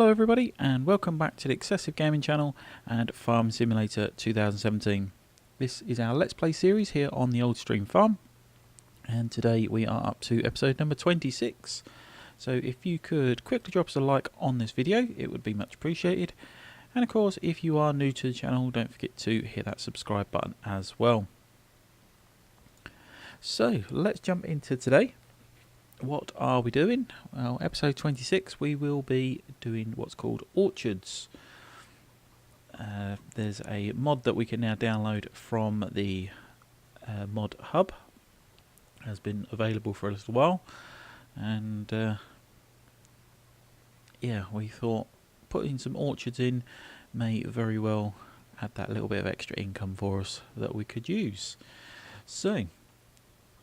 Hello everybody and welcome back to the XsivGaming channel and Farm Simulator 2017. This is our Let's Play series here on the Old Stream Farm, and today we are up to episode number 26. So if you could quickly drop us a like on this video, it would be much appreciated. And of course, if you are new to the channel, don't forget to hit that subscribe button as well. So let's jump into today. What are we doing? Well, episode 26 we will be doing what's called orchards. There's a mod that we can now download from the mod hub. It has been available for a little while, and yeah, we thought putting some orchards in may very well add that little bit of extra income for us that we could use. So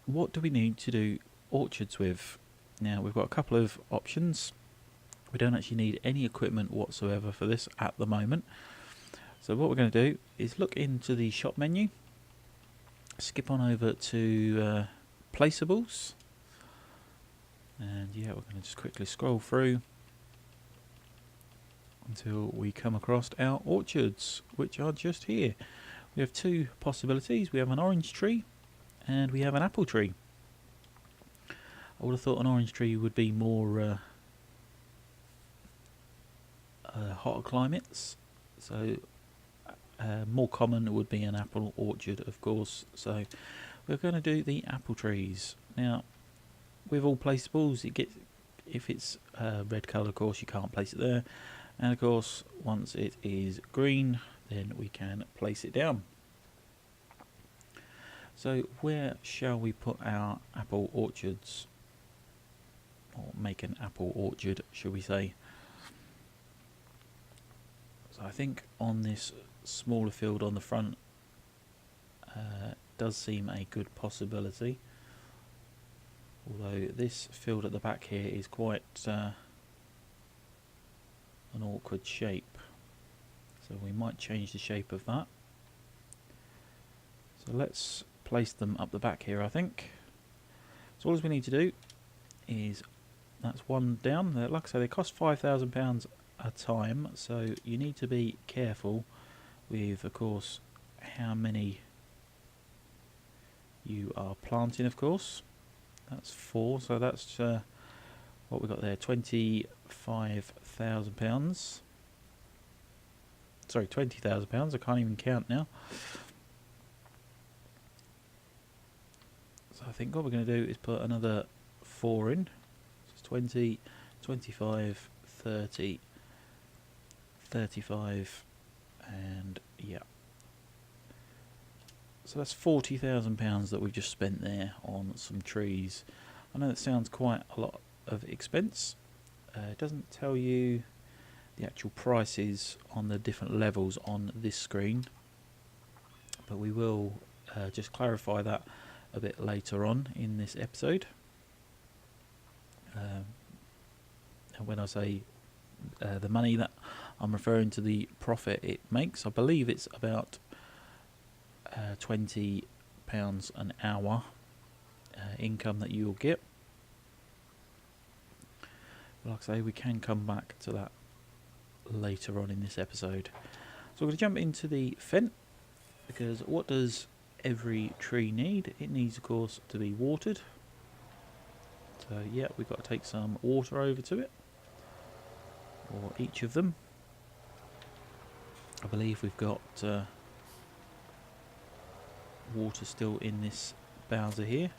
what do we need to do orchards with? Now we've got a couple of options. We don't actually need any equipment whatsoever for this at the moment. So what we're going to do is look into the shop menu, skip on over to placeables, and yeah, we're going to just quickly scroll through until we come across our orchards, which are just here. We have two possibilities. We have an orange tree and we have an apple tree. I would have thought an orange tree would be more hotter climates, so more common would be an apple orchard, of course. So we're going to do the apple trees. Now, with all placeables, if it's red colour, of course, you can't place it there, and of course, once it is green, then we can place it down. So where shall we put our apple orchards? Or make an apple orchard, should we say. So I think on this smaller field on the front does seem a good possibility, although this field at the back here is quite an awkward shape, so we might change the shape of that. So let's place them up the back here, I think. So all we need to do is, that's one down. Like I say, they cost £5,000 a time, so you need to be careful with, of course, how many you are planting, of course. That's 4, so that's what we got there, £25,000. Sorry, £20,000. I can't even count now. So I think what we're going to do is put another 4 in. 20, 25, 30, 35, and yeah. So that's £40,000 that we've just spent there on some trees. I know that sounds quite a lot of expense. It doesn't tell you the actual prices on the different levels on this screen, but we will just clarify that a bit later on in this episode. And when I say the money, that I'm referring to the profit it makes. I believe it's about £20 an hour income that you'll get. But like I say, we can come back to that later on in this episode. So we're going to jump into the fence, because what does every tree need? It needs, of course, to be watered. So yeah, we've got to take some water over to it, or each of them. I believe we've got water still in this Bowser here.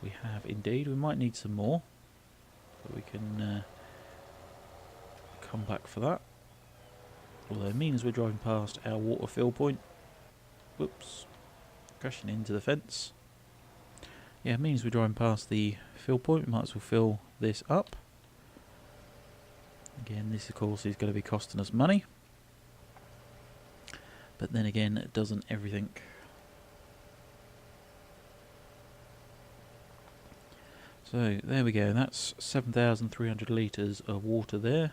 We have indeed. We might need some more, but we can come back for that. Although it means we're driving past our water fill point. Whoops, crashing into the fence. Yeah, it means we're driving past the fill point. We might as well fill this up. Again, this of course is going to be costing us money, but then again, it doesn't everything. So there we go, that's 7,300 litres of water there.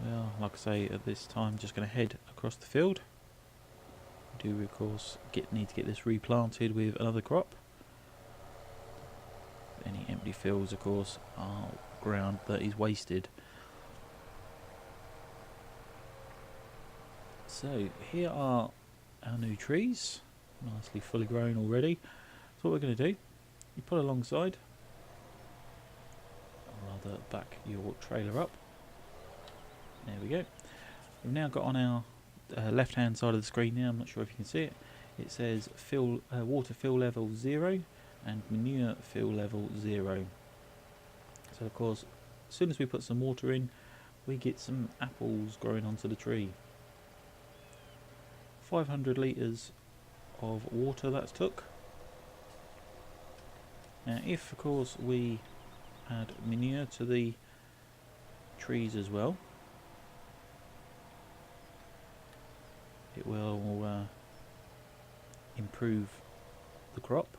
Well, like I say, at this time, just going to head across the field. We do, of course, need to get this replanted with another crop. Any empty fields, of course, are ground that is wasted. So here are our new trees, nicely fully grown already. So what we're going to do, you put alongside, or rather back your trailer up. There we go. We've now got on our left hand side of the screen now, I'm not sure if you can see it, it says water fill level 0 and manure fill level 0. So of course, as soon as we put some water in, we get some apples growing onto the tree. 500 litres of water that's took. Now if of course we add manure to the trees as well, it will improve the crop.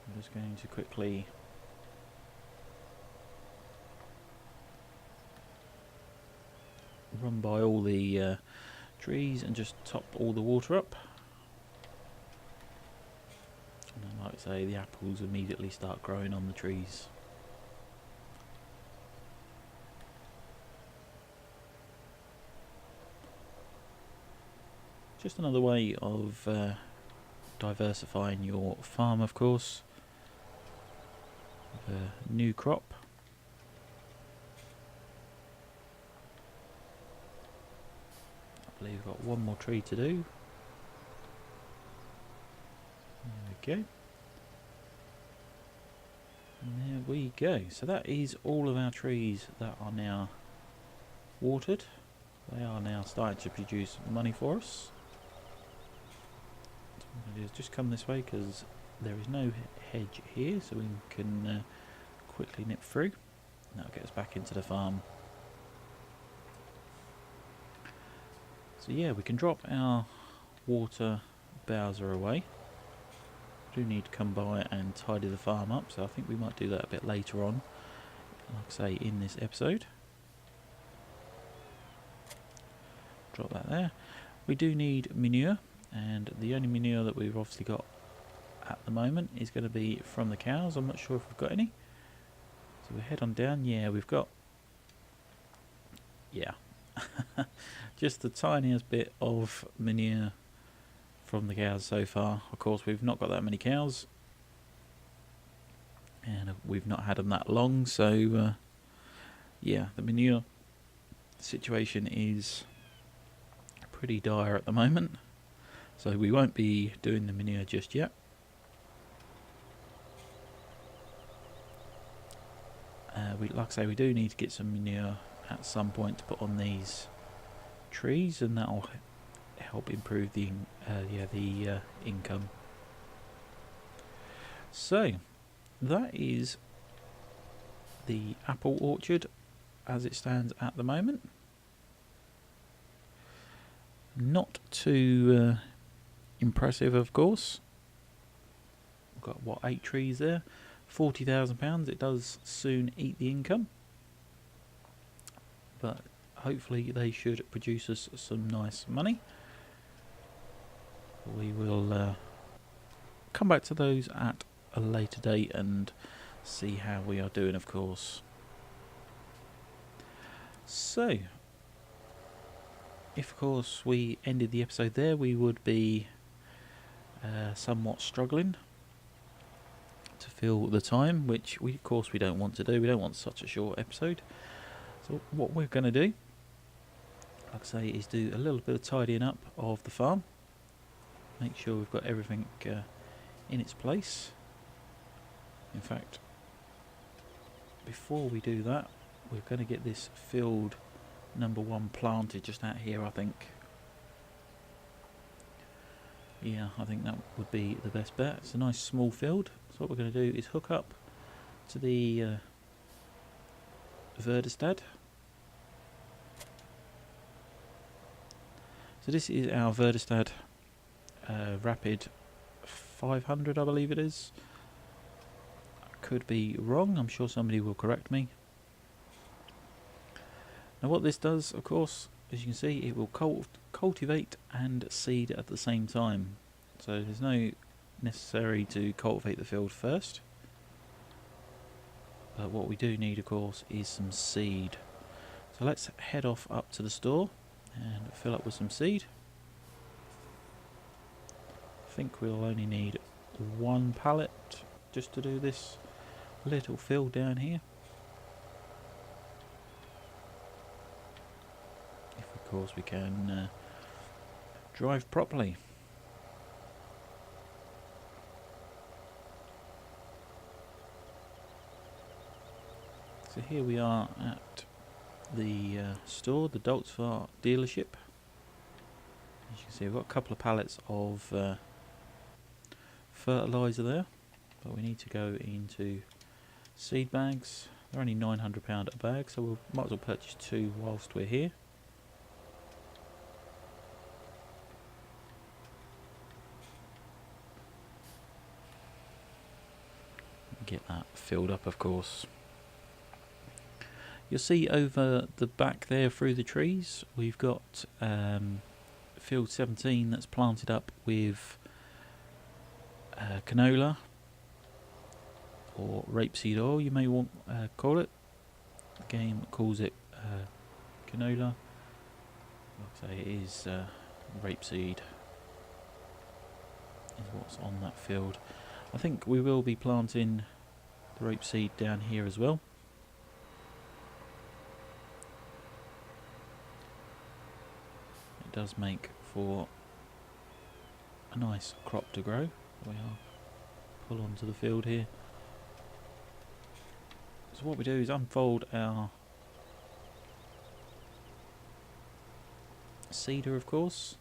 I'm just going to quickly run by all the trees and just top all the water up. And then, like I say, the apples immediately start growing on the trees. Just another way of diversifying your farm, of course. With a new crop. I believe we've got one more tree to do. There we go. And there we go. So that is all of our trees that are now watered. They are now starting to produce money for us. So what I'm going to do is just come this way because there is no hedge here, so we can quickly nip through. And that'll get us back into the farm. So yeah, we can drop our water bowser away. We do need to come by and tidy the farm up, so I think we might do that a bit later on, like I say, in this episode. Drop that there. We do need manure, and the only manure that we've obviously got at the moment is going to be from the cows. I'm not sure if we've got any. So we head on down. Yeah, we've got, yeah, just the tiniest bit of manure from the cows so far. Of course, we've not got that many cows, and we've not had them that long, so yeah, the manure situation is pretty dire at the moment, so we won't be doing the manure just yet. Like I say, we do need to get some manure at some point to put on these trees, and that'll help improve the income. So that is the apple orchard as it stands at the moment. Not too impressive, of course. We've got what, 8 trees there, £40,000. It does soon eat the income, but hopefully they should produce us some nice money. We will come back to those at a later date and see how we are doing, of course. So, if of course we ended the episode there, we would be somewhat struggling to fill the time, which of course we don't want to do. We don't want such a short episode. So what we're going to do, like I say, is do a little bit of tidying up of the farm. Make sure we've got everything in its place. In fact, before we do that, we're going to get this field number 1 planted just out here, I think. Yeah, I think that would be the best bet. It's a nice small field. So what we're going to do is hook up to the Verdestad. So this is our Verdestad Rapid 500, I believe it is. I could be wrong, I'm sure somebody will correct me. Now what this does, of course, as you can see, it will cultivate and seed at the same time. So there's no necessary to cultivate the field first. but what we do need, of course, is some seed. So let's head off up to the store and fill up with some seed. I think we'll only need one pallet just to do this little fill down here. If of course we can drive properly. So here we are at the store, the Doltzvar dealership. As you can see, we've got a couple of pallets of fertiliser there, but we need to go into seed bags. They're only £900 a bag, so we might as well purchase two whilst we're here. Get that filled up, of course. You'll see over the back there through the trees we've got field 17 that's planted up with canola, or rapeseed oil you may want call it. The game calls it canola. Like I say, it is rapeseed is what's on that field. I think we will be planting the rapeseed down here as well. It does make for a nice crop to grow. We are pull onto the field here. So what we do is unfold our seeder, of course.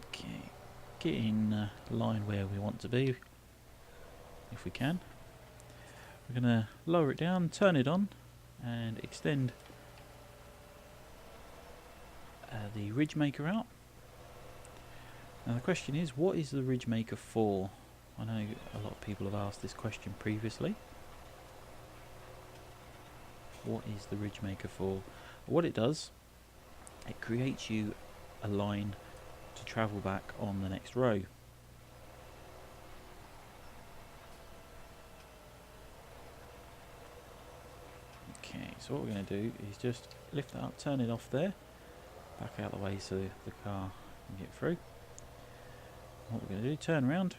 Okay, get in line where we want to be, if we can. We're going to lower it down, turn it on, and extend the ridge maker out. Now the question is, what is the ridge maker for? I know a lot of people have asked this question previously. What is the ridge maker for? What it does, it creates you a line to travel back on the next row. Okay, so what we're going to do is just lift that up, turn it off there, back out of the way so the car can get through. What we're going to do, turn around.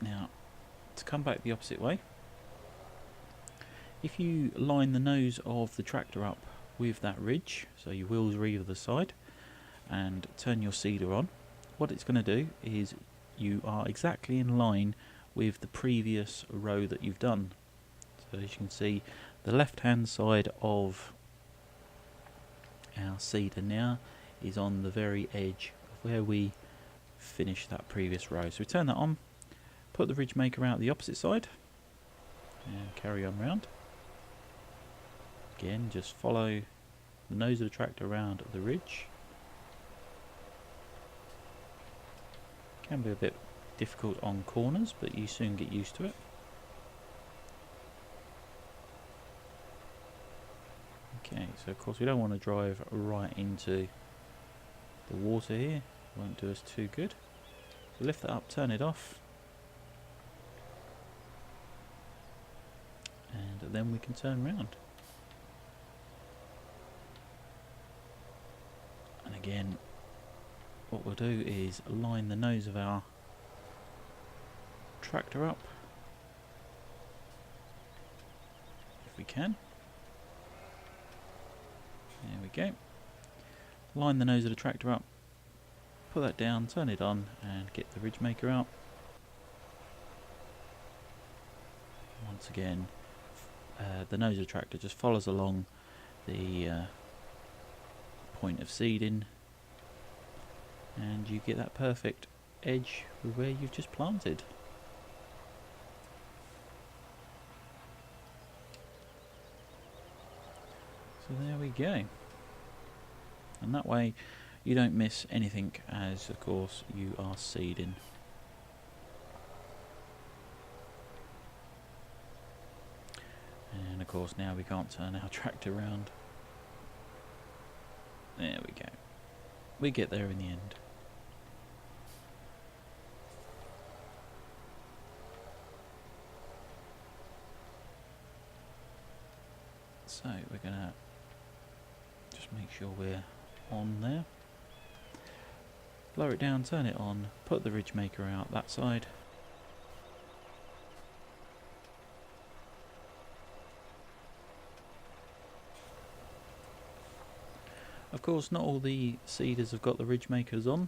Now, to come back the opposite way, if you line the nose of the tractor up with that ridge, so your wheels are either side, and turn your seeder on, what it's going to do is you are exactly in line with the previous row that you've done. So as you can see, the left hand side of our seeder now is on the very edge of where we finished that previous row. So we turn that on, put the ridge maker out the opposite side, and carry on round. Again, just follow the nose of the tractor around the ridge. Can be a bit difficult on corners, but you soon get used to it. Okay, so of course we don't want to drive right into the water here, won't do us too good. So lift that up, turn it off, and then we can turn round. And again, what we'll do is line the nose of our tractor up, if we can. There we go. Line the nose of the tractor up, put that down, turn it on, and get the ridge maker out. Once again, the nose of the tractor just follows along the point of seeding, and you get that perfect edge with where you've just planted. So there we go. And that way you don't miss anything, as of course you are seeding. And of course now we can't turn our tractor around. There we go. we get there in the end. So we're gonna just make sure we're on there. Lower it down, turn it on, put the ridge maker out that side. Of course, not all the seeders have got the ridge makers on,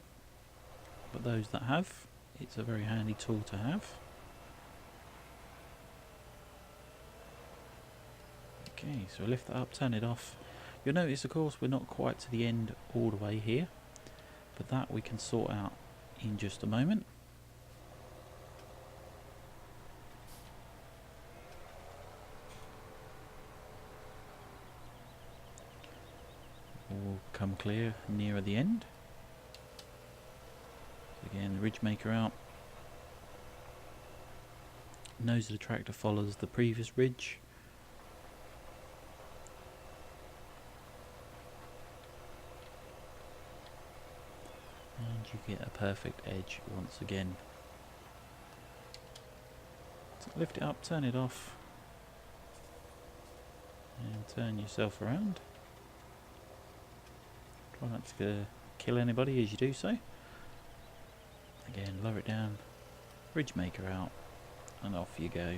but those that have, it's a very handy tool to have. Okay, so lift that up, turn it off. You'll notice, of course, we're not quite to the end all the way here, but that we can sort out in just a moment. All come clear nearer the end. So again, the ridge maker out. Nose of the tractor follows the previous ridge. And you get a perfect edge once again. So lift it up, turn it off, and turn yourself around. Try not to kill anybody as you do so. Again, lower it down, ridge maker out, and off you go.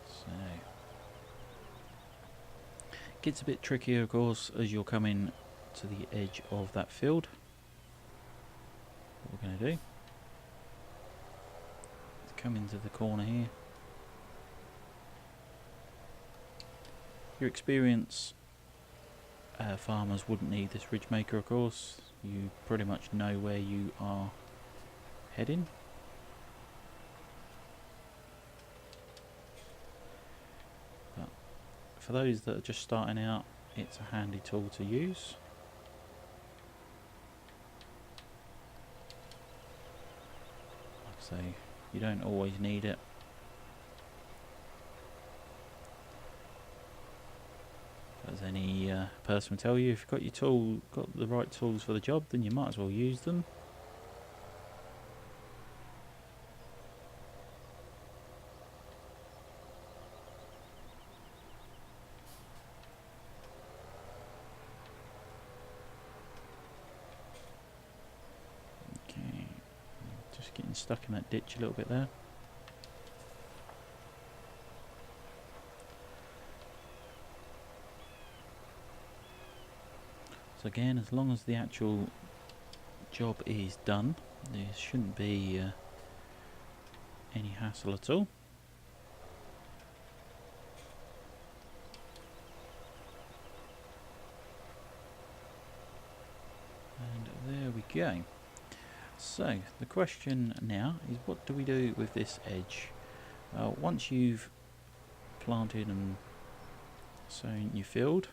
So, gets a bit trickier, of course, as you're coming to the edge of that field. What we're going to do is come into the corner here. Your experience farmers wouldn't need this ridge maker, of course. You pretty much know where you are heading. But for those that are just starting out, it's a handy tool to use. So you don't always need it. As any person will tell you, if you've got the right tools for the job, then you might as well use them. Okay, just getting stuck in that ditch a little bit there. So again, as long as the actual job is done, there shouldn't be any hassle at all. And there we go. So the question now is, what do we do with this edge? Well, once you've planted and sown your field,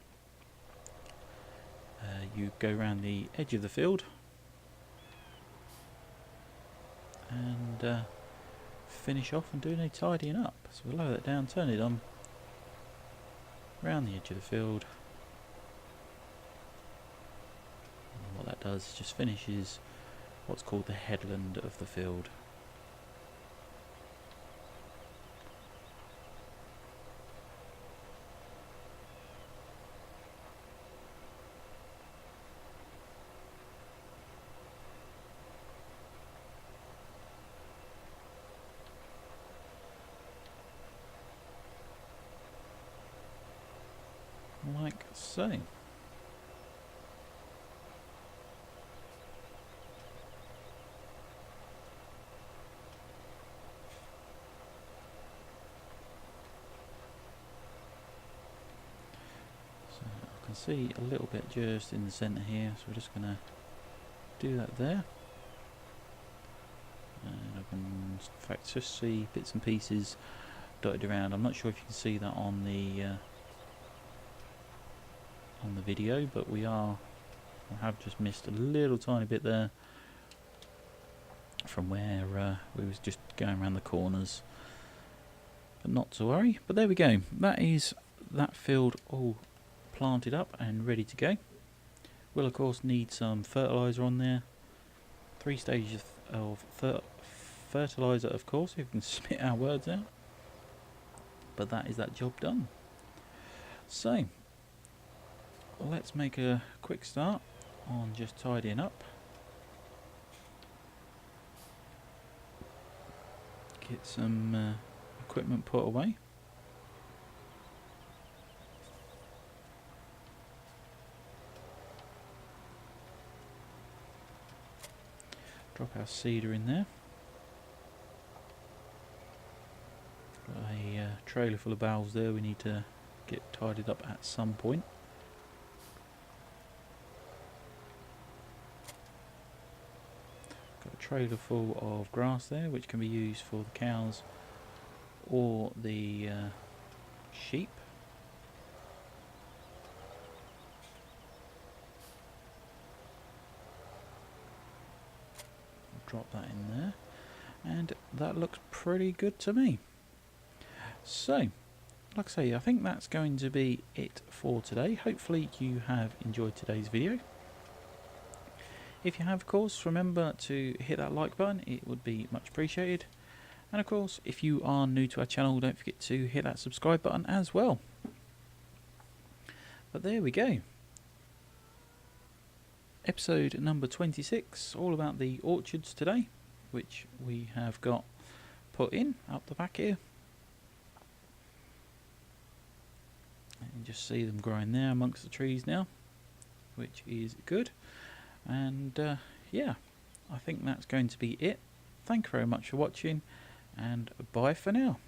you go around the edge of the field and finish off and do any tidying up. So we'll lower that down, turn it on, around the edge of the field. And what that does is just finishes what's called the headland of the field. Like so. So I can see a little bit just in the centre here, so we're just going to do that there. And I can in fact just see bits and pieces dotted around. I'm not sure if you can see that on the video, but I have just missed a little tiny bit there from where we was just going around the corners. But not to worry. But there we go. That is that field all planted up and ready to go. We'll of course need some fertiliser on there. 3 stages of fertiliser, of course, if we can spit our words out. But that is that job done. So let's make a quick start on just tidying up. Get some equipment put away. Drop our seeder in there. Got a trailer full of bales there we need to get tidied up at some point. Got a trailer full of grass there which can be used for the cows or the sheep. Drop that in there, and that looks pretty good to me. So, like I say, I think that's going to be it for today. Hopefully you have enjoyed today's video. If you have, of course, remember to hit that like button, it would be much appreciated. And of course, if you are new to our channel, don't forget to hit that subscribe button as well. But there we go. Episode number 26, all about the orchards today, which we have got put in up the back here. And you just see them growing there amongst the trees now, which is good. And yeah, I think that's going to be it. Thank you very much for watching, and bye for now.